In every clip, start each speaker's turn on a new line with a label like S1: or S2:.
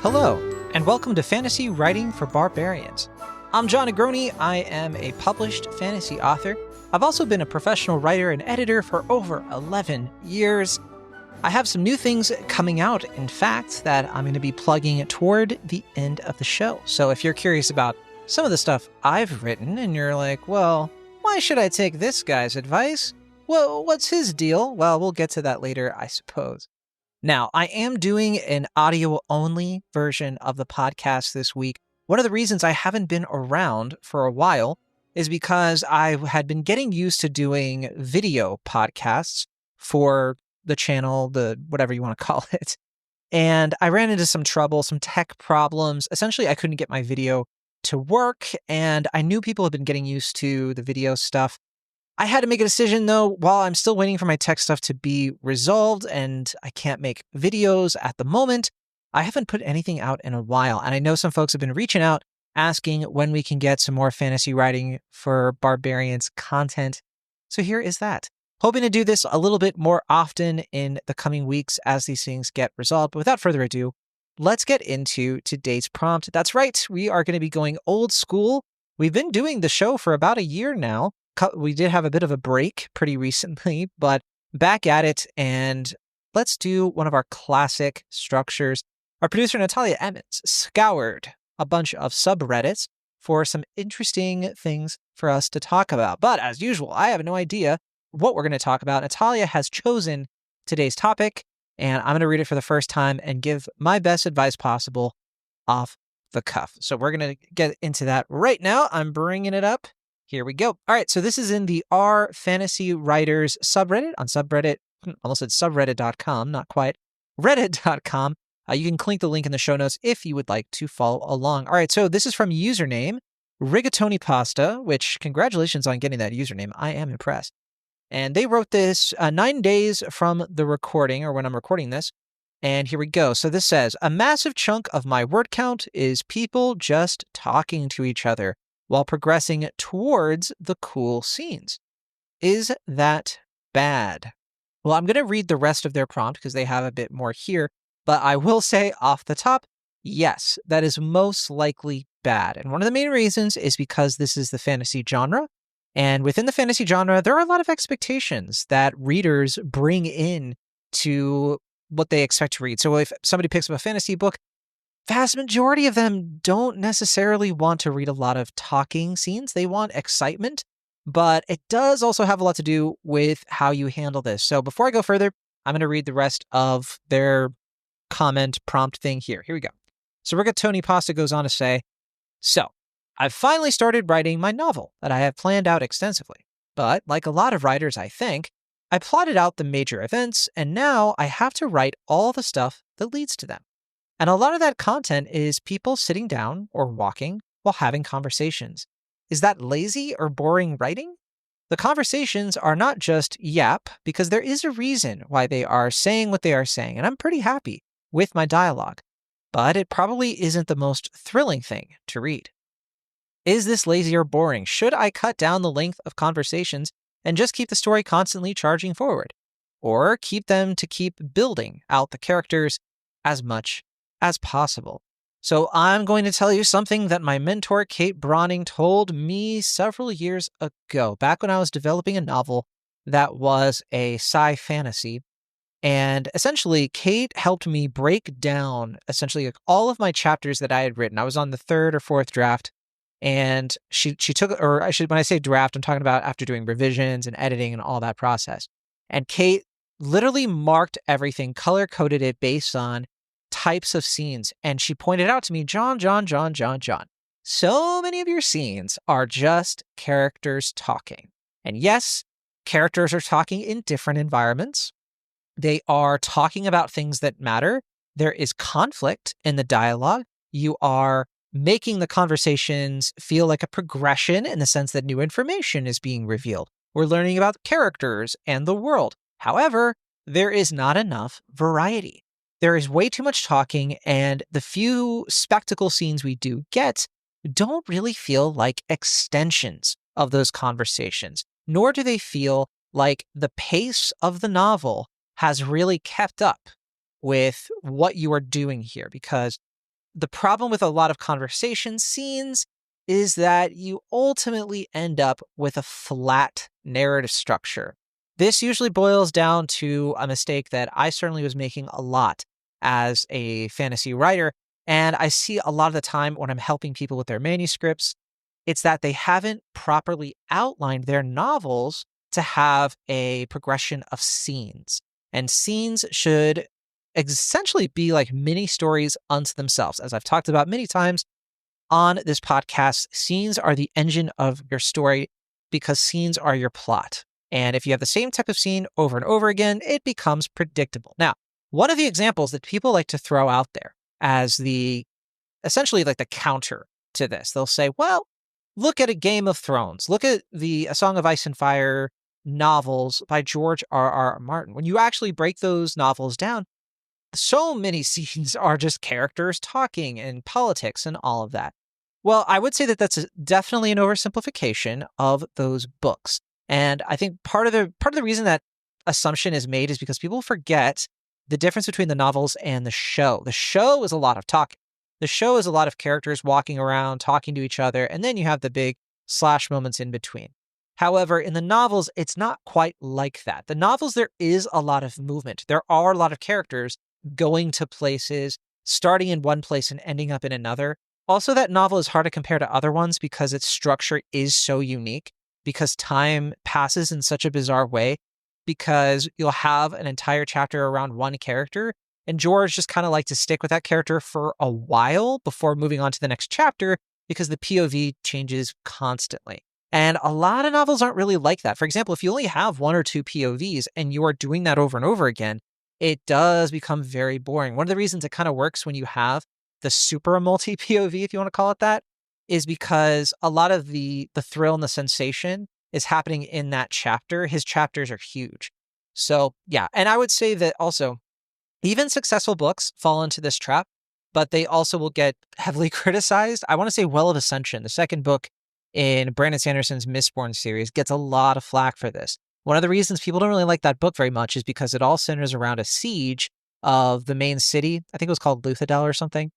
S1: Hello, and welcome to Fantasy Writing for Barbarians. I'm John Negroni. I am a published fantasy author. I've also been a professional writer and editor for over 11 years. I have some new things coming out, in fact, that I'm going to be plugging toward the end of the show. So if you're curious about some of the stuff I've written and you're like, well, why should I take this guy's advice? Well, what's his deal? Well, we'll get to that later, I suppose. Now, I am doing an audio-only version of the podcast this week. One of the reasons I haven't been around for a while is because I had been getting used to doing video podcasts for the channel, the whatever you want to call it. And I ran into some trouble, some tech problems. Essentially, I couldn't get my video to work, and I knew people had been getting used to the video stuff. I had to make a decision, though, while I'm still waiting for my tech stuff to be resolved and I can't make videos at the moment. I haven't put anything out in a while, and I know some folks have been reaching out asking when we can get some more fantasy writing for Barbarians content. So here is that. Hoping to do this a little bit more often in the coming weeks as these things get resolved. But without further ado, let's get into today's prompt. That's right, we are going to be going old school. We've been doing the show for about a year now. We did have a bit of a break pretty recently, but back at it, and let's do one of our classic structures. Our producer, Natalia Emmons, scoured a bunch of subreddits for some interesting things for us to talk about. But as usual, I have no idea what we're going to talk about. Natalia has chosen today's topic, and I'm going to read it for the first time and give my best advice possible off the cuff. So we're going to get into that right now. I'm bringing it up. Here we go. All right, so this is in the R Fantasy Writers subreddit on subreddit, almost said subreddit.com, not quite, reddit.com. You can click the link in the show notes if you would like to follow along. All right, so this is from username Rigatoni Pasta, which congratulations on getting that username. I am impressed. And they wrote this 9 days from the recording, or when I'm recording this. And here we go. So this says, a massive chunk of my word count is people just talking to each other while progressing towards the cool scenes. Is that bad? Well, I'm going to read the rest of their prompt because they have a bit more here, but I will say off the top, yes, that is most likely bad. And one of the main reasons is because this is the fantasy genre. And within the fantasy genre, there are a lot of expectations that readers bring in to what they expect to read. So if somebody picks up a fantasy book, vast majority of them don't necessarily want to read a lot of talking scenes. They want excitement, but it does also have a lot to do with how you handle this. So before I go further, I'm going to read the rest of their comment prompt thing here. Here we go. So Rigatoni Pasta goes on to say, so I've finally started writing my novel that I have planned out extensively. But like a lot of writers, I think, I plotted out the major events, and now I have to write all the stuff that leads to them. And a lot of that content is people sitting down or walking while having conversations. Is that lazy or boring writing? The conversations are not just yap, because there is a reason why they are saying what they are saying, and I'm pretty happy with my dialogue. But it probably isn't the most thrilling thing to read. Is this lazy or boring? Should I cut down the length of conversations and just keep the story constantly charging forward? Or keep them to keep building out the characters as much as possible? So I'm going to tell you something that my mentor, Kate Bronning, told me several years ago, back when I was developing a novel that was a sci fantasy. And essentially, Kate helped me break down essentially like all of my chapters that I had written. I was on the third or fourth draft, and she took, or I should, when I say draft, I'm talking about after doing revisions and editing and all that process. And Kate literally marked everything, color coded it based on types of scenes. And she pointed out to me, John, so many of your scenes are just characters talking. And yes, characters are talking in different environments. They are talking about things that matter. There is conflict in the dialogue. You are making the conversations feel like a progression in the sense that new information is being revealed. We're learning about characters and the world. However, there is not enough variety. There is way too much talking, and the few spectacle scenes we do get don't really feel like extensions of those conversations, nor do they feel like the pace of the novel has really kept up with what you are doing here, because the problem with a lot of conversation scenes is that you ultimately end up with a flat narrative structure. This usually boils down to a mistake that I certainly was making a lot as a fantasy writer. And I see a lot of the time when I'm helping people with their manuscripts, it's that they haven't properly outlined their novels to have a progression of scenes. And scenes should essentially be like mini stories unto themselves. As I've talked about many times on this podcast, scenes are the engine of your story because scenes are your plot. And if you have the same type of scene over and over again, it becomes predictable. Now, one of the examples that people like to throw out there as the essentially like the counter to this, they'll say, well, look at a Game of Thrones. Look at A Song of Ice and Fire novels by George R.R. Martin. When you actually break those novels down, so many scenes are just characters talking and politics and all of that. Well, I would say that that's definitely an oversimplification of those books. And I think part of the reason that assumption is made is because people forget the difference between the novels and the show. The show is a lot of talking. The show is a lot of characters walking around, talking to each other, and then you have the big slash moments in between. However, in the novels, it's not quite like that. The novels, there is a lot of movement. There are a lot of characters going to places, starting in one place and ending up in another. Also, that novel is hard to compare to other ones because its structure is so unique, because time passes in such a bizarre way, because you'll have an entire chapter around one character, and George just kind of liked to stick with that character for a while before moving on to the next chapter because the POV changes constantly. And a lot of novels aren't really like that. For example, if you only have one or two POVs and you are doing that over and over again, it does become very boring. One of the reasons it kind of works when you have the super multi POV, if you want to call it that, is because a lot of the thrill and the sensation is happening in that chapter. His chapters are huge. So yeah, and I would say that also, even successful books fall into this trap, but they also will get heavily criticized. I want to say Well of Ascension, the second book in Brandon Sanderson's Mistborn series, gets a lot of flack for this. One of the reasons people don't really like that book very much is because it all centers around a siege of the main city. I think it was called Luthadel or something.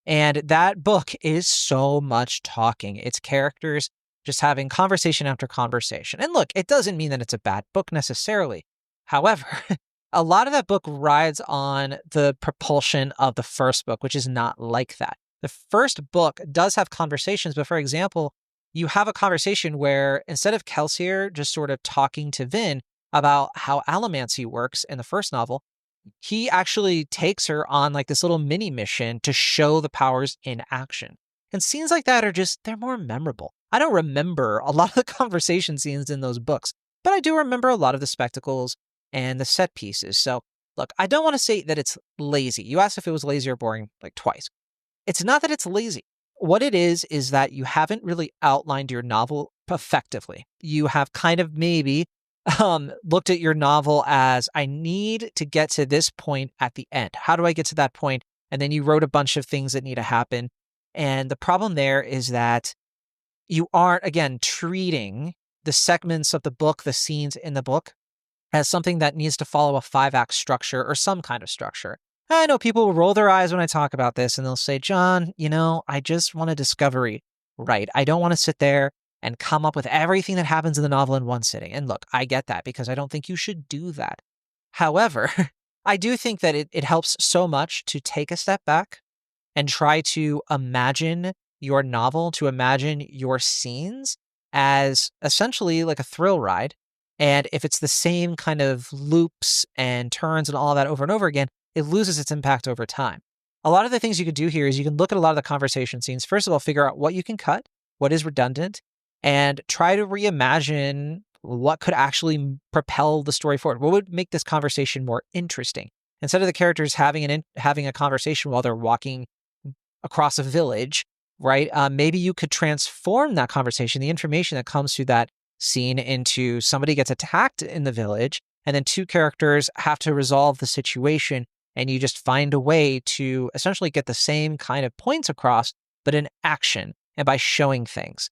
S1: And that book is so much talking. It's characters just having conversation after conversation. And look, it doesn't mean that it's a bad book necessarily. However, a lot of that book rides on the propulsion of the first book, which is not like that. The first book does have conversations, but for example, you have a conversation where instead of Kelsier just sort of talking to Vin about how allomancy works in the first novel, he actually takes her on like this little mini mission to show the powers in action. And scenes like that are just, they're more memorable. I don't remember a lot of the conversation scenes in those books, but I do remember a lot of the spectacles and the set pieces. So look, I don't want to say that it's lazy. You asked if it was lazy or boring like twice. It's not that it's lazy. What it is that you haven't really outlined your novel effectively. You have kind of maybe looked at your novel as, I need to get to this point at the end. How do I get to that point? And then you wrote a bunch of things that need to happen. And the problem there is that you aren't, again, treating the segments of the book, the scenes in the book, as something that needs to follow a 5-act structure or some kind of structure. I know people will roll their eyes when I talk about this and they'll say, John, I just want a discovery, right? I don't want to sit there and come up with everything that happens in the novel in one sitting. And look, I get that because I don't think you should do that. However, I do think that it helps so much to take a step back and try to imagine your novel, to imagine your scenes as essentially like a thrill ride. And if it's the same kind of loops and turns and all of that over and over again, it loses its impact over time. A lot of the things you could do here is you can look at a lot of the conversation scenes. First of all, figure out what you can cut, what is redundant, and try to reimagine what could actually propel the story forward. What would make this conversation more interesting? Instead of the characters having a conversation while they're walking across a village, right? Maybe you could transform that conversation, the information that comes through that scene, into somebody gets attacked in the village, and then two characters have to resolve the situation, and you just find a way to essentially get the same kind of points across, but in action and by showing things.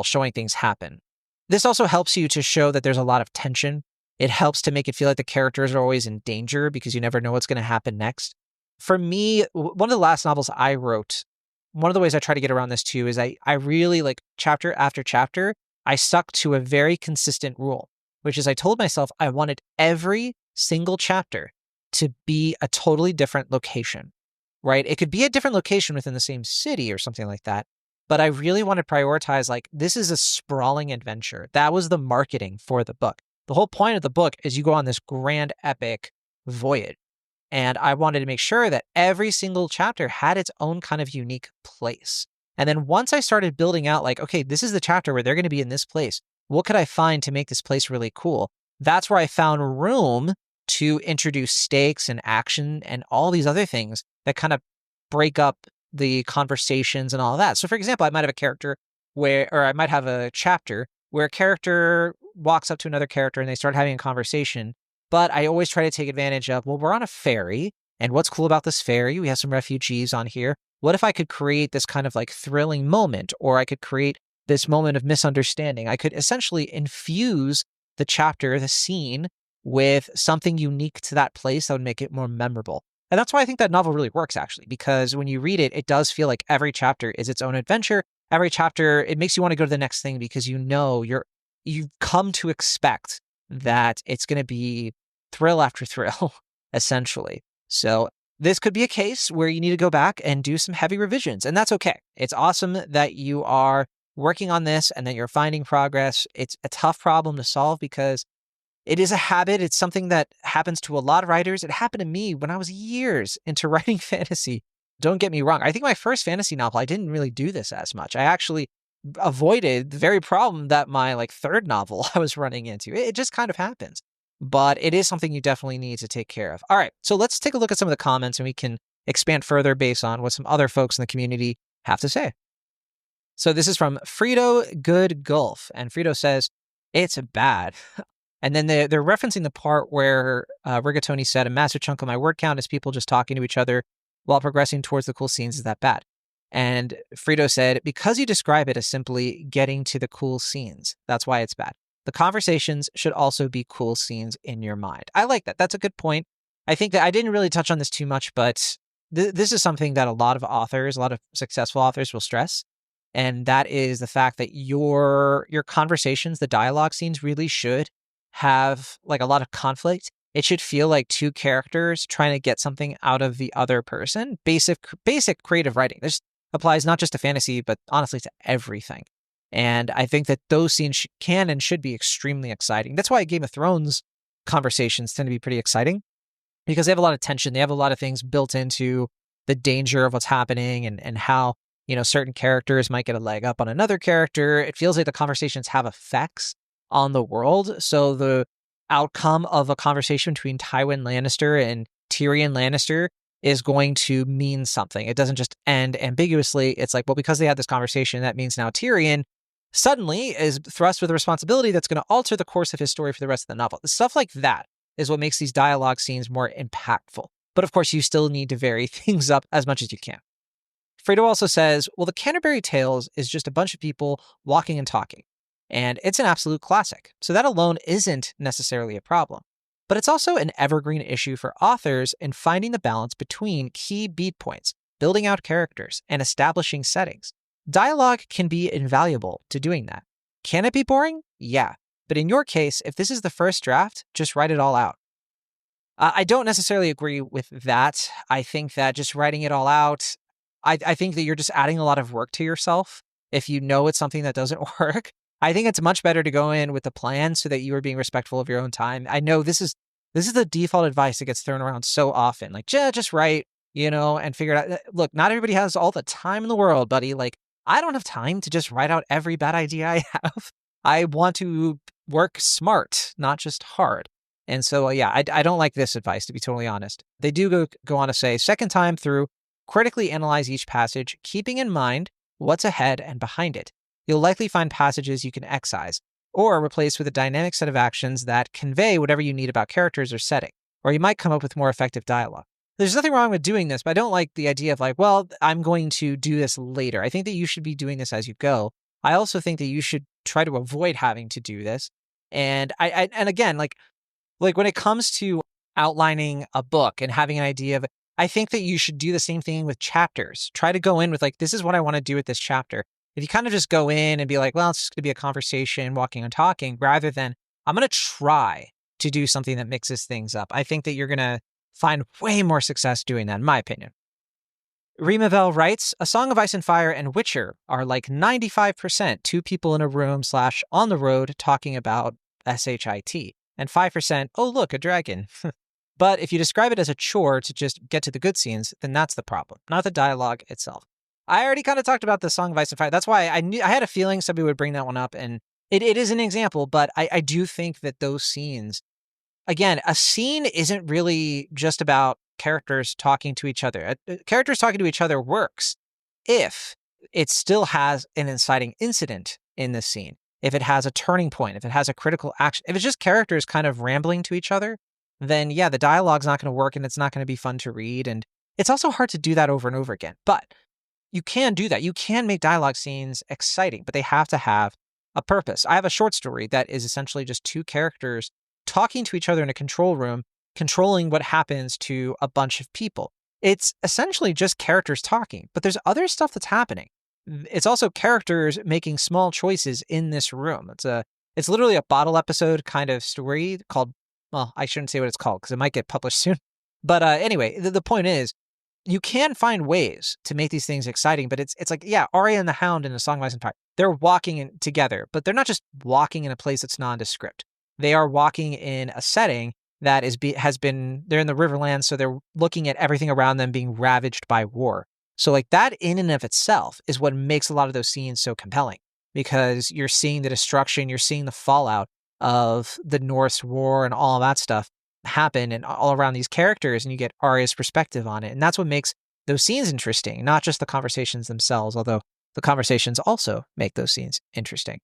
S1: Showing things happen. This also helps you to show that there's a lot of tension. It helps to make it feel like the characters are always in danger because you never know what's going to happen next. for me, one of the last novels I wrote, one of the ways I try to get around this too is I really, like, chapter after chapter, I stuck to a very consistent rule, which is I told myself I wanted every single chapter to be a totally different location, right? It could be a different location within the same city or something like that. But I really want to prioritize, like, this is a sprawling adventure. That was the marketing for the book. The whole point of the book is you go on this grand epic voyage. And I wanted to make sure that every single chapter had its own kind of unique place. And then once I started building out, like, okay, this is the chapter where they're going to be in this place. What could I find to make this place really cool? That's where I found room to introduce stakes and action and all these other things that kind of break up the conversations and all that. So for example, I might have a character or I might have a chapter where a character walks up to another character and they start having a conversation. But I always try to take advantage of, well, we're on a ferry, and what's cool about this ferry? We have some refugees on here. What if I could create this kind of like thrilling moment, or I could create this moment of misunderstanding? I could essentially infuse the chapter, the scene, with something unique to that place that would make it more memorable. And that's why I think that novel really works, actually, because when you read it, it does feel like every chapter is its own adventure. Every chapter, it makes you want to go to the next thing because you've come to expect that it's going to be thrill after thrill, essentially. So this could be a case where you need to go back and do some heavy revisions, and that's okay. It's awesome that you are working on this and that you're finding progress. It's a tough problem to solve because it is a habit. It's something that happens to a lot of writers. It happened to me when I was years into writing fantasy. Don't get me wrong. I think my first fantasy novel, I didn't really do this as much. I actually avoided the very problem that my third novel I was running into. It just kind of happens. But it is something you definitely need to take care of. All right, so let's take a look at some of the comments and we can expand further based on what some other folks in the community have to say. So this is from Frito Good Gulf, and Frito says, it's bad. And then they're referencing the part where Rigatoni said, a massive chunk of my word count is people just talking to each other while progressing towards the cool scenes. Is that bad? And Frito said, because you describe it as simply getting to the cool scenes, that's why it's bad. The conversations should also be cool scenes in your mind. I like that. That's a good point. I think that I didn't really touch on this too much, but this is something that a lot of authors, a lot of successful authors will stress. And that is the fact that your conversations, the dialogue scenes really should have a lot of conflict. It should feel like two characters trying to get something out of the other person. Basic creative writing. This applies not just to fantasy, but honestly to everything. And I think that those scenes can and should be extremely exciting. That's why Game of Thrones conversations tend to be pretty exciting, because they have a lot of tension. They have a lot of things built into the danger of what's happening and how, certain characters might get a leg up on another character. It feels like the conversations have effects on the world. So the outcome of a conversation between Tywin Lannister and Tyrion Lannister is going to mean something. It doesn't just end ambiguously. It's like, well, because they had this conversation, that means now Tyrion suddenly is thrust with a responsibility that's going to alter the course of his story for the rest of the novel. Stuff like that is what makes these dialogue scenes more impactful. But of course, you still need to vary things up as much as you can. Fredo also says, well, the Canterbury Tales is just a bunch of people walking and talking, and it's an absolute classic. So that alone isn't necessarily a problem. But it's also an evergreen issue for authors in finding the balance between key beat points, building out characters, and establishing settings. Dialogue can be invaluable to doing that. Can it be boring? Yeah. But in your case, if this is the first draft, just write it all out. I don't necessarily agree with that. I think that just writing it all out, I think that you're just adding a lot of work to yourself if you know it's something that doesn't work. I think it's much better to go in with a plan so that you are being respectful of your own time. I know this is the default advice that gets thrown around so often. Just write, and figure it out. Look, not everybody has all the time in the world, buddy. I don't have time to just write out every bad idea I have. I want to work smart, not just hard. And so, I don't like this advice, to be totally honest. They do go on to say, second time through, critically analyze each passage, keeping in mind what's ahead and behind it. You'll likely find passages you can excise or replace with a dynamic set of actions that convey whatever you need about characters or setting, or you might come up with more effective dialogue. There's nothing wrong with doing this, but I don't like the idea of I'm going to do this later. I think that you should be doing this as you go. I also think that you should try to avoid having to do this. And again, when it comes to outlining a book and having an idea of, I think that you should do the same thing with chapters. Try to go in with like, this is what I want to do with this chapter. If you kind of just go in and be like, well, it's just going to be a conversation, walking and talking, rather than I'm going to try to do something that mixes things up. I think that you're going to find way more success doing that, in my opinion. Remavel writes, A Song of Ice and Fire and Witcher are like 95% two people in a room / on the road talking about SHIT, and 5%, oh, look, a dragon. But if you describe it as a chore to just get to the good scenes, then that's the problem, not the dialogue itself. I already kind of talked about the Song of Ice and Fire. That's why I had a feeling somebody would bring that one up, and it is an example, but I do think that those scenes, again, a scene isn't really just about characters talking to each other. Characters talking to each other works if it still has an inciting incident in the scene, if it has a turning point, if it has a critical action. If it's just characters kind of rambling to each other, then yeah, the dialogue's not going to work and it's not going to be fun to read. And it's also hard to do that over and over again. But you can do that. You can make dialogue scenes exciting, but they have to have a purpose. I have a short story that is essentially just two characters talking to each other in a control room, controlling what happens to a bunch of people. It's essentially just characters talking, but there's other stuff that's happening. It's also characters making small choices in this room. It's literally a bottle episode kind of story called, well, I shouldn't say what it's called because it might get published soon. But anyway, the point is, you can find ways to make these things exciting, but it's like, yeah, Arya and the Hound in A Song of Ice and Fire, they're walking together, but they're not just walking in a place that's nondescript. They are walking in a setting that they're in the Riverlands, so they're looking at everything around them being ravaged by war. So like that in and of itself is what makes a lot of those scenes so compelling, because you're seeing the destruction, you're seeing the fallout of the Norse war and all of that stuff happen and all around these characters, and you get Arya's perspective on it. And that's what makes those scenes interesting, not just the conversations themselves, although the conversations also make those scenes interesting.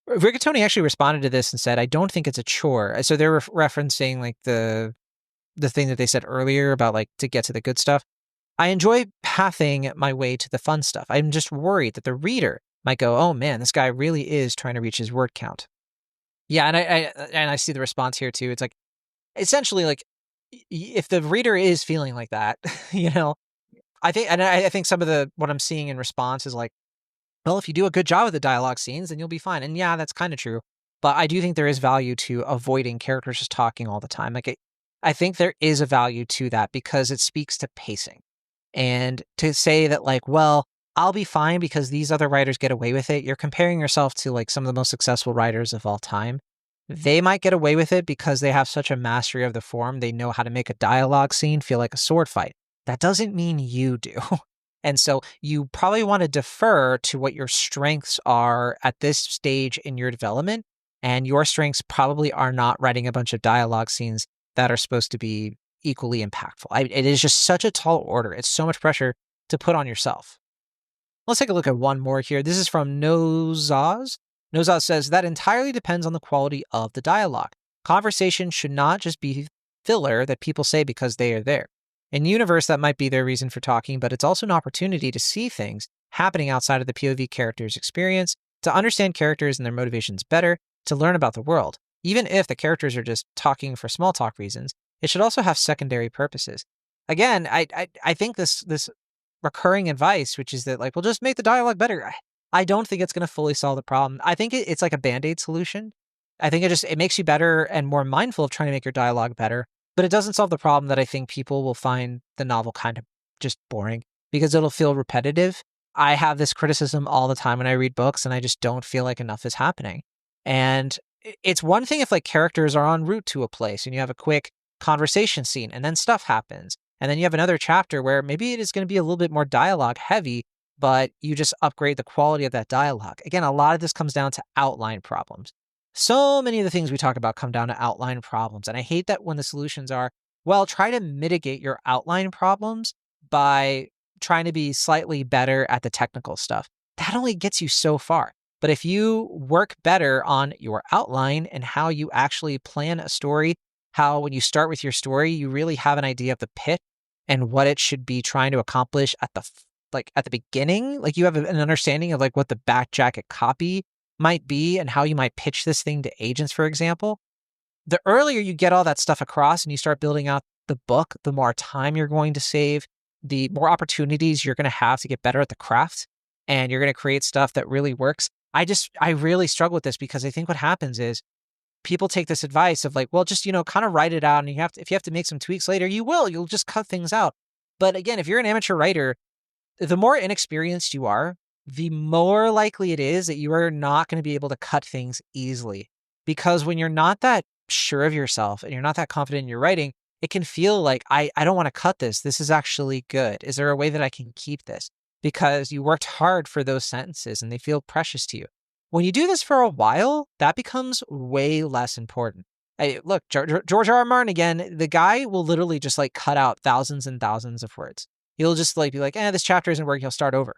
S1: Rigatoni actually responded to this and said, I don't think it's a chore. So they're referencing like the thing that they said earlier about like to get to the good stuff. I enjoy pathing my way to the fun stuff. I'm just worried that the reader might go, oh man, this guy really is trying to reach his word count. Yeah, and I see the response here too. It's like, essentially, like, if the reader is feeling like that, you know, I think some of what I'm seeing in response is like, well, if you do a good job with the dialogue scenes, then you'll be fine. And yeah, that's kind of true. But I do think there is value to avoiding characters just talking all the time. Like, I think there is a value to that because it speaks to pacing. And to say that like, well, I'll be fine because these other writers get away with it, you're comparing yourself to like some of the most successful writers of all time. They might get away with it because they have such a mastery of the form. They know how to make a dialogue scene feel like a sword fight. That doesn't mean you do. And so you probably want to defer to what your strengths are at this stage in your development. And your strengths probably are not writing a bunch of dialogue scenes that are supposed to be equally impactful. It is just such a tall order. It's so much pressure to put on yourself. Let's take a look at one more here. This is from Nozaz. Nozaz says, that entirely depends on the quality of the dialogue. Conversation should not just be filler that people say because they are there. In universe, that might be their reason for talking, but it's also an opportunity to see things happening outside of the POV character's experience, to understand characters and their motivations better, to learn about the world. Even if the characters are just talking for small talk reasons, it should also have secondary purposes. Again, I think this recurring advice, which is that like, well, just make the dialogue better. I don't think it's going to fully solve the problem. I think it's like a Band-Aid solution. I think it makes you better and more mindful of trying to make your dialogue better, but it doesn't solve the problem that I think people will find the novel kind of just boring because it'll feel repetitive. I have this criticism all the time when I read books, and I just don't feel like enough is happening. And it's one thing if like characters are en route to a place and you have a quick conversation scene and then stuff happens. And then you have another chapter where maybe it is going to be a little bit more dialogue heavy, but you just upgrade the quality of that dialogue. Again, a lot of this comes down to outline problems. So many of the things we talk about come down to outline problems. And I hate that when the solutions are, well, try to mitigate your outline problems by trying to be slightly better at the technical stuff. That only gets you so far. But if you work better on your outline and how you actually plan a story, how when you start with your story, you really have an idea of the pitch and what it should be trying to accomplish at the beginning, like you have an understanding of like what the back jacket copy might be and how you might pitch this thing to agents, for example. The earlier you get all that stuff across and you start building out the book, the more time you're going to save, the more opportunities you're going to have to get better at the craft, and you're going to create stuff that really works. I really struggle with this because I think what happens is people take this advice of like, well, just, kind of write it out. And if you have to make some tweaks later, you'll just cut things out. But again, if you're an amateur writer, the more inexperienced you are, the more likely it is that you are not going to be able to cut things easily. Because when you're not that sure of yourself and you're not that confident in your writing, it can feel like, I don't want to cut this. This is actually good. Is there a way that I can keep this? Because you worked hard for those sentences and they feel precious to you. When you do this for a while, that becomes way less important. Hey, look, George R. R. Martin again, the guy will literally just like cut out thousands and thousands of words. He'll just like be like, this chapter isn't working. He'll start over,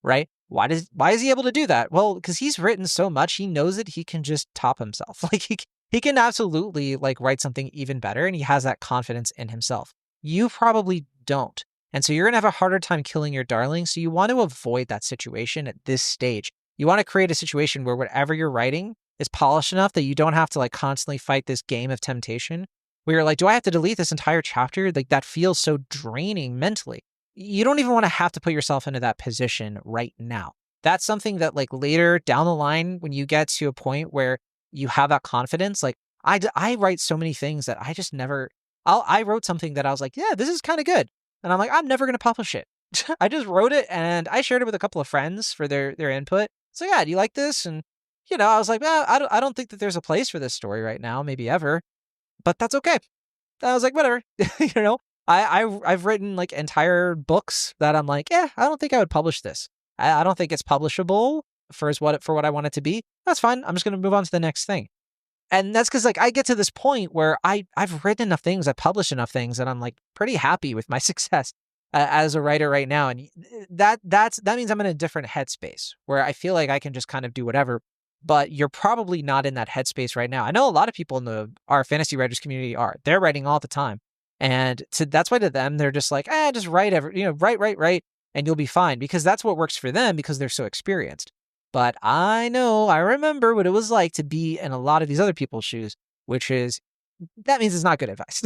S1: right? Why is he able to do that? Well, because he's written so much, he knows that he can just top himself. Like he can absolutely like write something even better, and he has that confidence in himself. You probably don't. And so you're going to have a harder time killing your darling. So you want to avoid that situation at this stage. You want to create a situation where whatever you're writing is polished enough that you don't have to like constantly fight this game of temptation where you're like, do I have to delete this entire chapter? Like that feels so draining mentally. You don't even want to have to put yourself into that position right now. That's something that like later down the line, when you get to a point where you have that confidence, like I write so many things that I just never, I wrote something that I was like, yeah, this is kind of good. And I'm like, I'm never going to publish it. I just wrote it and I shared it with a couple of friends for their input. So yeah, do you like this? And, I was like, well, I don't think that there's a place for this story right now, maybe ever, but that's okay. I was like, whatever, I've written like entire books that I'm like, I don't think I would publish this. I don't think it's publishable for what I want it to be. That's fine. I'm just going to move on to the next thing. And that's because like I get to this point where I've written enough things, I've published enough things, and I'm like pretty happy with my success as a writer right now. And that means I'm in a different headspace where I feel like I can just kind of do whatever. But you're probably not in that headspace right now. I know a lot of people in our fantasy writers community are. They're writing all the time, and that's why to them they're just like, just write write, and you'll be fine because that's what works for them because they're so experienced. But I remember what it was like to be in a lot of these other people's shoes, which is, that means it's not good advice.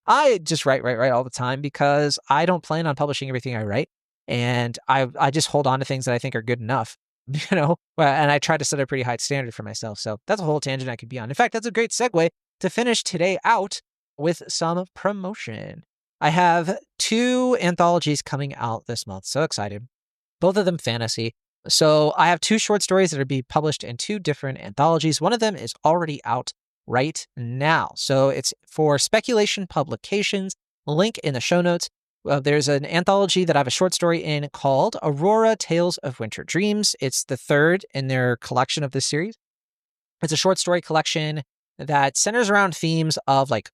S1: I just write all the time because I don't plan on publishing everything I write. And I just hold on to things that I think are good enough, and I try to set a pretty high standard for myself. So that's a whole tangent I could be on. In fact, that's a great segue to finish today out with some promotion. I have 2 anthologies coming out this month. So excited. Both of them fantasy. So I have 2 short stories that are being published in 2 different anthologies. One of them is already out right now. So it's for Speculation Publications. Link in the show notes. There's an anthology that I have a short story in called Aurora Tales of Winter Dreams. It's the 3rd in their collection of this series. It's a short story collection that centers around themes of like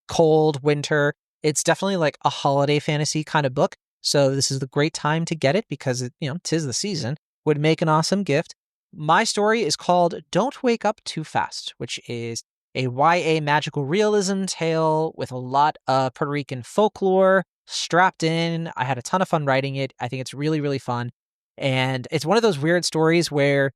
S1: cold winter. It's definitely like a holiday fantasy kind of book. So this is the great time to get it because, 'tis the season. Would make an awesome gift. My story is called Don't Wake Up Too Fast, which is a YA magical realism tale with a lot of Puerto Rican folklore strapped in. I had a ton of fun writing it. I think it's really, really fun. And it's one of those weird stories where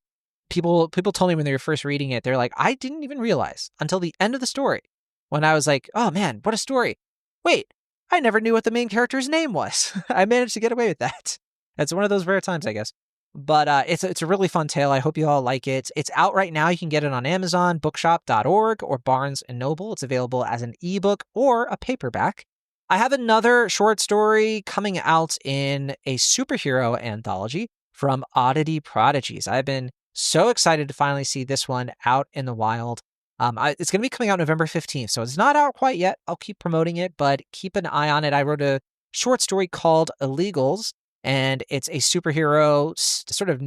S1: people told me when they were first reading it, they're like, I didn't even realize until the end of the story when I was like, oh man, what a story. Wait, I never knew what the main character's name was. I managed to get away with that. It's one of those rare times, I guess. But it's a really fun tale. I hope you all like it. It's out right now. You can get it on Amazon, bookshop.org, or Barnes & Noble. It's available as an ebook or a paperback. I have another short story coming out in a superhero anthology from Oddity Prodigies. I've been so excited to finally see this one out in the wild. It's going to be coming out November 15th, so it's not out quite yet. I'll keep promoting it, but keep an eye on it. I wrote a short story called Illegals, and it's a superhero sort of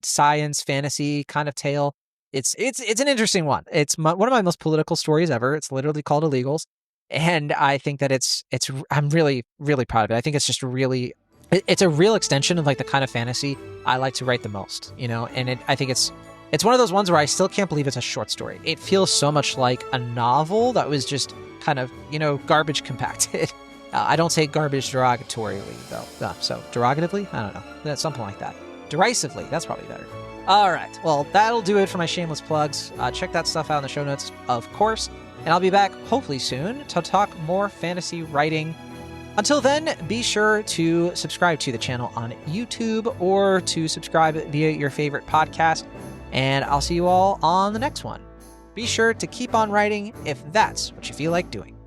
S1: science fantasy kind of tale. It's an interesting one. It's one of my most political stories ever. It's literally called Illegals, and I think that I'm really, really proud of it. I think it's just it's a real extension of like the kind of fantasy I like to write the most, and I think it's one of those ones where I still can't believe it's a short story. It feels so much like a novel that was just kind of, garbage compacted. I don't say garbage derogatorily, though. So, derogatively? I don't know. That's something like that. Derisively. That's probably better. All right. Well, that'll do it for my shameless plugs. Check that stuff out in the show notes, of course. and I'll be back hopefully soon to talk more fantasy writing. Until then, be sure to subscribe to the channel on YouTube or to subscribe via your favorite podcast, and I'll see you all on the next one. Be sure to keep on writing if that's what you feel like doing.